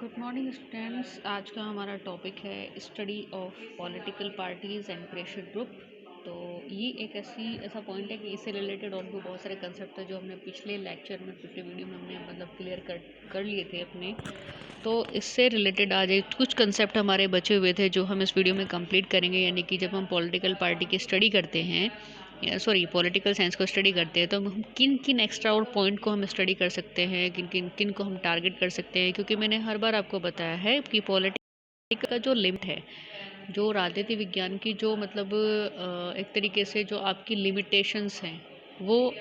Good morning students. आज का हमारा टॉपिक है study of political parties and pressure group. तो ये एक ऐसा पॉइंट है कि इससे रिलेटेड और भी बहुत सारे कंसेप्ट है जो हमने पिछले लेक्चर में पिछले वीडियो में हमने क्लियर कर लिए थे अपने। तो इससे रिलेटेड आज एक कुछ कंसेप्ट हमारे बचे हुए थे जो हम इस वीडियो में कंप्लीट करेंगे। यानी कि जब हम पॉलिटिकल पार्टी की स्टडी करते हैं, पॉलिटिकल साइंस को स्टडी करते हैं, तो हम किन किन एक्स्ट्रा और पॉइंट को हम स्टडी कर सकते हैं, किन को हम टारगेट कर सकते हैं। क्योंकि मैंने हर बार आपको बताया है कि पॉलिटिक्स का जो लिमिट है, जो राजनीति विज्ञान की जो एक तरीके से जो आपकी लिमिटेशंस हैं, वो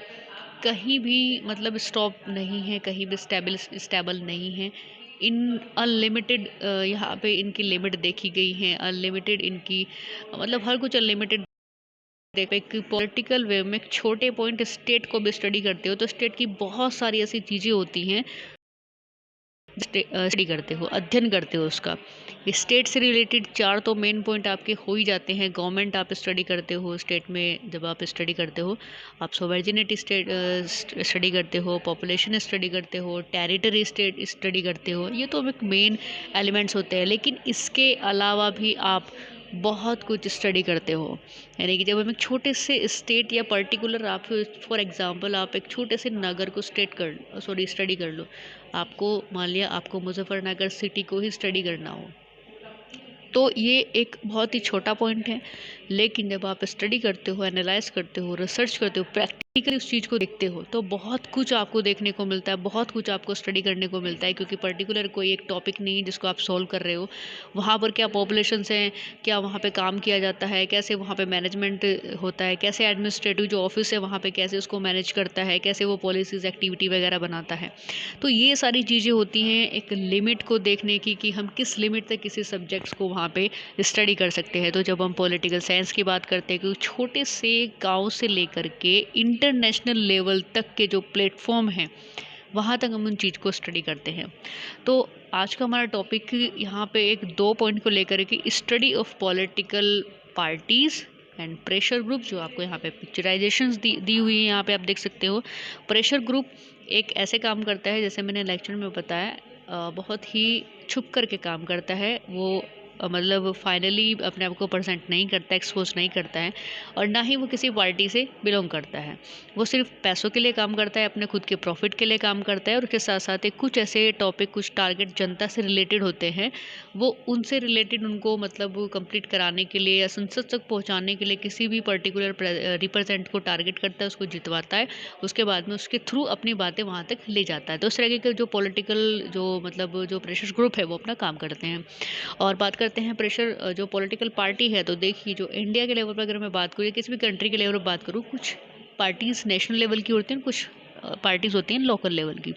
कहीं भी स्टॉप नहीं है, कहीं भी स्टेबल नहीं है। इन अनलिमिटेड यहाँ पे इनकी लिमिट देखी गई है, अनलिमिटेड इनकी हर कुछ अनलिमिटेड। देखो, एक पॉलिटिकल वे में एक छोटे पॉइंट स्टेट को भी स्टडी करते हो तो स्टेट की बहुत सारी ऐसी चीज़ें होती हैं, स्टडी करते हो, अध्ययन करते हो उसका। स्टेट से रिलेटेड चार तो मेन पॉइंट आपके हो ही जाते हैं। गवर्नमेंट आप स्टडी करते हो स्टेट में, जब आप स्टडी करते हो आप सोवर्जिनिटी स्टेट स्टडी करते हो, पॉपुलेशन स्टडी करते हो, टेरिटरी स्टेट स्टडी करते हो। ये तो एक मेन एलिमेंट्स होते हैं, लेकिन इसके अलावा भी आप बहुत कुछ स्टडी करते हो। यानी कि जब हम एक छोटे से स्टेट या पर्टिकुलर आप फॉर एग्जांपल आप एक छोटे से नगर को स्टडी कर लो। आपको मान लिया आपको मुजफ्फरनगर सिटी को ही स्टडी करना हो, तो ये एक बहुत ही छोटा पॉइंट है। लेकिन जब आप स्टडी करते हो, एनालाइज करते हो, रिसर्च करते हो, प्रैक्टिकली उस चीज़ को देखते हो, तो बहुत कुछ आपको देखने को मिलता है, बहुत कुछ आपको स्टडी करने को मिलता है। क्योंकि पर्टिकुलर कोई एक टॉपिक नहीं है जिसको आप सॉल्व कर रहे हो। वहाँ पर क्या पॉपुलेशंस हैं, क्या वहाँ पे काम किया जाता है, कैसे वहाँ पे मैनेजमेंट होता है, कैसे एडमिनिस्ट्रेटिव जो ऑफिस है वहाँ पे कैसे उसको मैनेज करता है, कैसे वो पॉलिसीज़ एक्टिविटी वगैरह बनाता है। तो ये सारी चीज़ें होती हैं एक लिमिट को देखने की, कि हम किस लिमिट तक किसी सब्जेक्ट्स को वहाँ पे स्टडी कर सकते हैं। तो जब हम पॉलिटिकल साइंस की बात करते हैं कि छोटे से गांव से लेकर के इंटरनेशनल लेवल तक के जो प्लेटफॉर्म हैं, वहाँ तक हम उन चीज़ को स्टडी करते हैं। तो आज का हमारा टॉपिक यहाँ पे एक दो पॉइंट को लेकर के study of political parties and pressure group, जो आपको यहाँ पे पिक्चराइजेशंस दी हुई है, यहाँ पे आप देख सकते हो। प्रेशर ग्रुप एक ऐसे काम करता है, जैसे मैंने लेक्चर में बताया, बहुत ही छुप करके काम करता है। वो फाइनली अपने आप को प्रेजेंट नहीं करता, एक्सपोज नहीं करता है, और ना ही वो किसी पार्टी से बिलोंग करता है। वो सिर्फ पैसों के लिए काम करता है, अपने खुद के प्रॉफिट के लिए काम करता है। और उसके साथ साथ कुछ ऐसे टॉपिक, कुछ टारगेट जनता से रिलेटेड होते हैं, वो उनसे रिलेटेड उनको कंप्लीट कराने के लिए या संसद तक पहुंचाने के लिए किसी भी पर्टिकुलर रिप्रेजेंट को टारगेट करता है, उसको जितवाता है, उसके बाद में उसके थ्रू अपनी बातें वहाँ तक ले जाता है। तो इस तरह के जो पॉलिटिकल जो प्रेशर ग्रुप है वो अपना काम करते हैं। और बात करते हैं प्रेशर जो पॉलिटिकल पार्टी है, तो देखिए जो इंडिया के लेवल पर अगर मैं बात करूँ या किसी भी कंट्री के लेवल पर बात करूँ, कुछ पार्टीज़ नेशनल लेवल की होती हैं, कुछ पार्टीज़ होती हैं लोकल लेवल की।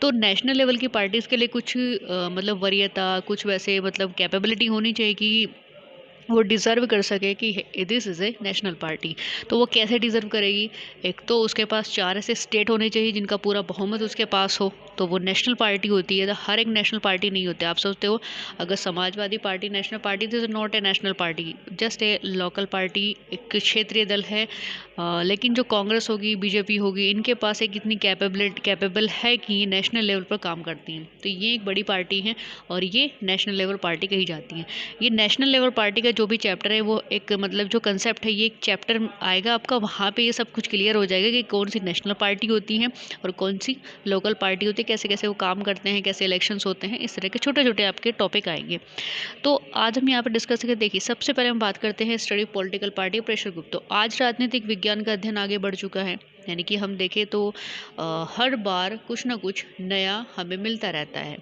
तो नेशनल लेवल की पार्टीज़ के लिए कुछ वरीयता, कुछ वैसे कैपेबिलिटी होनी चाहिए कि वो डिज़र्व कर सके कि this is a national party. तो वो कैसे डिज़र्व करेगी? एक तो उसके पास चार ऐसे स्टेट होने चाहिए जिनका पूरा बहुमत उसके पास हो, तो वो नेशनल पार्टी होती है। तो हर एक नेशनल पार्टी नहीं होती। आप सोचते हो अगर Samajwadi party national party, this is not a national party, just a local party, एक क्षेत्रीय दल है। लेकिन जो कांग्रेस होगी, बीजेपी होगी, इनके पास एक इतनी कैपेबल है कि ये नेशनल लेवल पर काम करती हैं। तो ये एक बड़ी पार्टी है और ये नेशनल लेवल पार्टी कही जाती है। ये नेशनल लेवल पार्टी का जो भी चैप्टर है, वो एक जो कंसेप्ट है, ये एक चैप्टर आएगा आपका, वहाँ पे ये सब कुछ क्लियर हो जाएगा कि कौन सी नेशनल पार्टी होती है और कौन सी लोकल पार्टी होती है, कैसे कैसे वो काम करते हैं, कैसे इलेक्शंस होते हैं। इस तरह के छोटे छोटे आपके टॉपिक आएंगे। तो आज हम यहाँ पर डिस्कस करके देखिए, सबसे पहले हम बात करते हैं study political party pressure group. तो आज राजनीतिक विज्ञान का अध्ययन आगे बढ़ चुका है। यानी कि हम देखें तो हर बार कुछ ना कुछ नया हमें मिलता रहता है,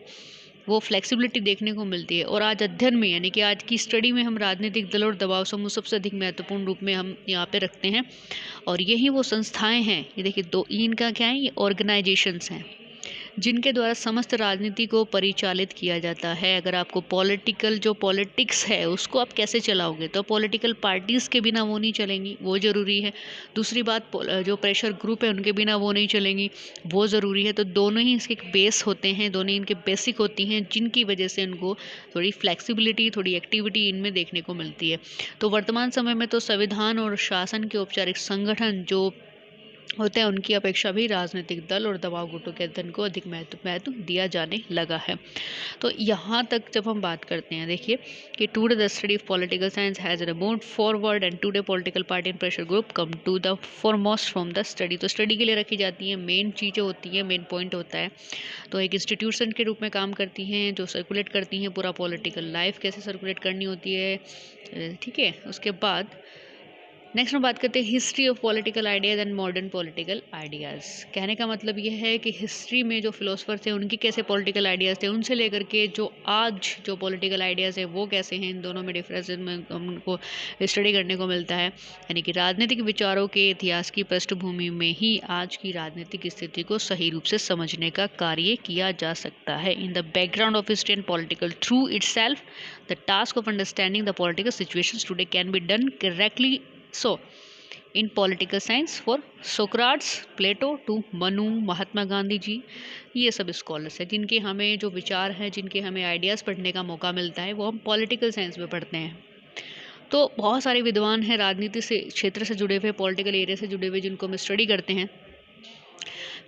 वो फ्लेक्सिबिलिटी देखने को मिलती है। और आज अध्ययन में, यानी कि आज की स्टडी में, हम राजनीतिक दल और दबाव समूह सबसे अधिक महत्वपूर्ण रूप में हम यहाँ पे रखते हैं। और यही वो संस्थाएं हैं, ये देखिए दो, इनका क्या है, ये ऑर्गेनाइजेशंस हैं जिनके द्वारा समस्त राजनीति को परिचालित किया जाता है। अगर आपको जो पॉलिटिक्स है उसको आप कैसे चलाओगे, तो पॉलिटिकल पार्टीज़ के बिना वो नहीं चलेंगी, वो ज़रूरी है। दूसरी बात, जो प्रेशर ग्रुप है उनके बिना वो नहीं चलेंगी, वो ज़रूरी है। तो दोनों ही इसके बेस होते हैं, दोनों ही इनके बेसिक होती हैं, जिनकी वजह से इनको थोड़ी फ्लेक्सिबिलिटी, थोड़ी एक्टिविटी इनमें देखने को मिलती है। तो वर्तमान समय में तो संविधान और शासन के औपचारिक संगठन जो होते हैं उनकी अपेक्षा भी राजनीतिक दल और दबाव गुटों के अध्ययन को अधिक महत्व दिया जाने लगा है। तो यहाँ तक जब हम बात करते हैं, देखिए कि today the study of political science has moved forward and today political party and pressure group come to the foremost from the study. तो स्टडी के लिए रखी जाती हैं, मेन चीज़ें होती हैं, मेन पॉइंट होता है। तो एक इंस्टीट्यूशन के रूप में काम करती हैं जो सर्कुलेट करती हैं पूरा पॉलिटिकल लाइफ कैसे सर्कुलेट करनी होती है, ठीक है। उसके बाद नेक्स्ट हम बात करते हैं history of political ideas and modern political ideas. कहने का मतलब ये है कि हिस्ट्री में जो फिलोसफर थे उनकी कैसे पॉलिटिकल आइडियाज़ थे, उनसे लेकर के जो आज जो पॉलिटिकल आइडियाज़ हैं वो कैसे हैं, इन दोनों में डिफरेंसेस में हमको स्टडी करने को मिलता है। यानी कि राजनीतिक विचारों के इतिहास की पृष्ठभूमि में ही आज की राजनीतिक स्थिति को सही रूप से समझने का कार्य किया जा सकता है। In the background of history and political through itself the task of understanding the political situations today can be done correctly. So, in political science for Socrates, Plato to Manu, Mahatma Gandhi ji, ये सब स्कॉलर्स हैं जिनके हमें जो विचार हैं, जिनके हमें आइडियाज़ पढ़ने का मौका मिलता है, वो हम पॉलिटिकल साइंस में पढ़ते हैं। तो बहुत सारे विद्वान हैं राजनीति से क्षेत्र से जुड़े हुए, पॉलिटिकल एरिया से जुड़े हुए, जिनको हम स्टडी करते हैं।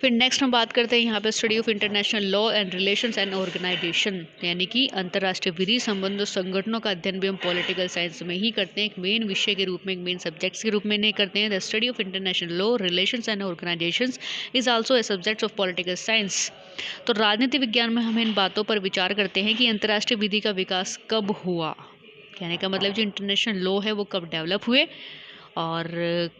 फिर नेक्स्ट हम बात करते हैं यहाँ पे study of international law and relations and organisation, यानी कि अंतर्राष्ट्रीय विधि संबंध और संगठनों का अध्ययन भी हम पॉलिटिकल साइंस में ही करते हैं। एक मेन विषय के रूप में, एक मेन सब्जेक्ट्स के रूप में नहीं करते हैं। The study of international law relations and organisations is also a subject of political science. तो राजनीति विज्ञान में हम इन बातों पर विचार करते हैं कि अंतर्राष्ट्रीय विधि का विकास कब हुआ। कहने का मतलब जो इंटरनेशनल लॉ है वो कब डेवलप हुए और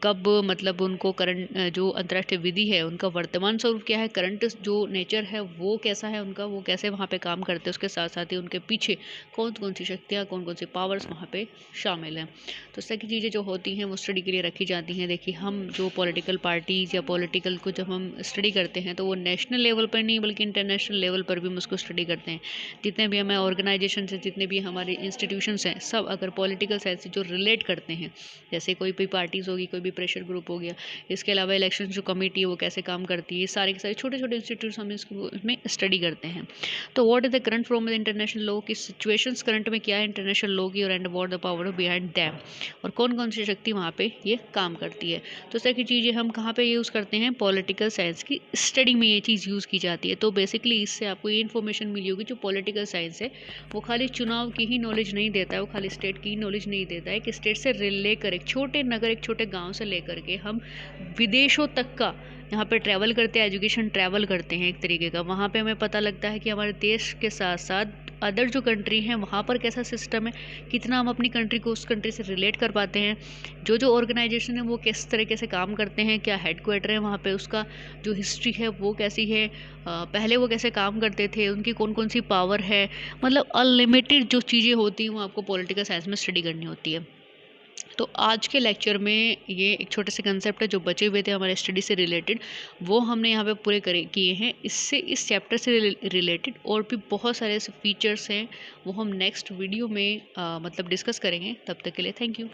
कब मतलब उनको करंट जो अंतर्राष्ट्रीय विधि है उनका वर्तमान स्वरूप क्या है, करंट जो नेचर है वो कैसा है उनका, वो कैसे वहाँ पे काम करते हैं। उसके साथ साथ ही उनके पीछे कौन कौन सी शक्तियाँ, कौन कौन सी पावर्स वहाँ पे शामिल हैं। तो इस तरह की चीज़ें जो होती हैं वो स्टडी के लिए रखी जाती हैं। देखिए हम जो पॉलिटिकल पार्टीज़ या पॉलिटिकल को जब हम स्टडी करते हैं तो वो नेशनल लेवल पर नहीं बल्कि इंटरनेशनल लेवल पर भी हम उसको स्टडी करते हैं। जितने भी हमें ऑर्गेनाइजेशन हैं, जितने भी हमारे इंस्टीट्यूशंस हैं, सब अगर पॉलिटिकल साइंस से जो रिलेट करते हैं, जैसे कोई भी पार्टीज़ होगी, कोई भी प्रेशर ग्रुप हो गया, इसके अलावा इलेक्शन जो कमेटी है वो कैसे काम करती है, सारे के सारे छोटे छोटे इंस्टीट्यूट हम इसमें स्टडी करते हैं। तो what is the current from the international law की सिचुएशंस करंट में क्या है इंटरनेशनल लॉ की, और and what the power behind them, और कौन कौन सी शक्ति वहाँ पे ये काम करती है। तो इस तरह की चीज़ें हम कहाँ पे यूज़ करते हैं, पॉलिटिकल साइंस की स्टडी में ये चीज़ यूज़ की जाती है। तो बेसिकली इससे आपको ये इन्फॉर्मेशन मिली होगी जो पॉलिटिकल साइंस है वो खाली चुनाव की ही नॉलेज नहीं देता है, वो खाली स्टेट की नॉलेज नहीं देता है। कि स्टेट से लेकर एक छोटे नगर, एक छोटे गांव से लेकर के हम विदेशों तक का यहाँ पे ट्रैवल करते हैं, एजुकेशन ट्रैवल करते हैं एक तरीके का। वहाँ पे हमें पता लगता है कि हमारे देश के साथ साथ अदर जो कंट्री हैं वहाँ पर कैसा सिस्टम है, कितना हम अपनी कंट्री को उस कंट्री से रिलेट कर पाते हैं, जो जो ऑर्गेनाइजेशन है वो किस तरीके से काम करते हैं, क्या हेडक्वार्टर है वहाँ पे, उसका जो हिस्ट्री है वो कैसी है, पहले वो कैसे काम करते थे, उनकी कौन कौन सी पावर है। मतलब अनलिमिटेड जो चीज़ें होती हैं वो आपको पॉलिटिकल साइंस में स्टडी करनी होती है। तो आज के लेक्चर में ये एक छोटे से कंसेप्ट है जो बचे हुए थे हमारे स्टडी से रिलेटेड, वो हमने यहाँ पे पूरे किए हैं। इससे इस चैप्टर से रिलेटेड और भी बहुत सारे ऐसे फीचर्स हैं वो हम नेक्स्ट वीडियो में मतलब डिस्कस करेंगे। तब तक के लिए थैंक यू।